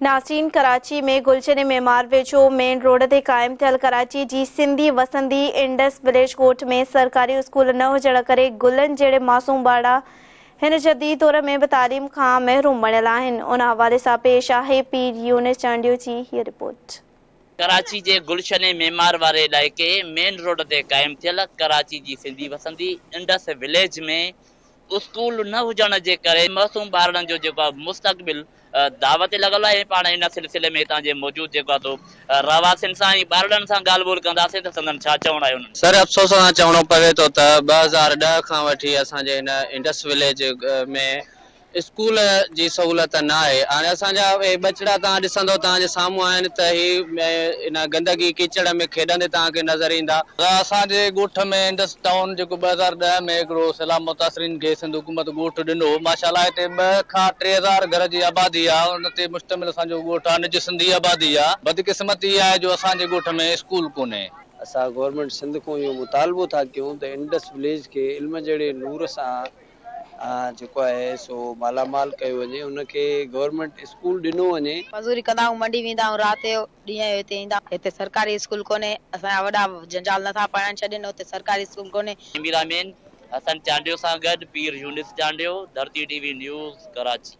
नासिन कराची में गुलशन मेमार वेझो main road ते क़ाइम थियल कराची जी सिंधी वसंदी इंडस विलेज कोर्ट में सरकारी स्कूल न हुजण करे गुलन जहिड़े मासूम ॿार हिन जदीद दौर में भी तालीम खां महरूम बणियल आहिनि। उन हवाले सां पेश आहे पीर यूनिस चांडियो जी हीअ रिपोर्ट। कराची जे गुलशन मेमार वारे इलाइक़े मेन रोड ते क़ाइम थियल कराची जी सिंधी वसंदी इंडस विलेज में स्कूल न हुजण जे करे मासूम ॿारनि जो जेको आहे मुस्तक़बिल दाव ते लॻल आहे। पाण इन सिलसिले में हितां जे मौजूद जेको आहे रवासिन सां ऐं ॿारनि सां ॻाल्हि ॿोल कंदासीं त संदन छा चवणो आहे उन्हनि। सर, अफ़सोस सां चवणो पवे थो त 2010 खां वठी असांजे हिन इंडस विलेज में स्कूल जी सहूलियत न आहे। हाणे असांजा बचड़ा तव्हां ॾिसंदो तव्हांजे साम्हूं आहिनि त इन गंदगी कीचड़ में खेॾंदे तव्हांखे नज़र ईंदा। असांजे ॻोठ में इंडस टाउन जेको 2010 में हिकिड़ो सैलाब मुतासिरीन खे सिंध हुकूमत ॻोठ ॾिनो। माशाल्लाह हिते 2 खां 3000 घर जी आबादी आहे। उन ते मुश्तमिल असांजो ॻोठ आहे, निज सिंधी आबादी आहे। बदकिस्मती आहे जो असांजे ॻोठ में स्कूल कोन्हे। असां गवर्नमेंट सिंध को इहो मुतालबो था कयूं त इंडस विलेज के इल्म जहिड़े नूर सां जेको आहे सो मालामाल कयो वञे। उनखे गवर्नमेंट स्कूल ॾिनो वञे। मज़ूरी कंदा आहियूं, मंडी वेंदा आहियूं, राति जो ॾींहं जो हिते ईंदा। हिते सरकारी स्कूल कोन्हे। असांजा वॾा जंजाल नथा पढ़ाइण छॾनि, हुते सरकारी स्कूल कोन्हे। हसन चांडियो सां गॾु पीर यूनिस चांडियो, धरती टीवी न्यूज़ कराची।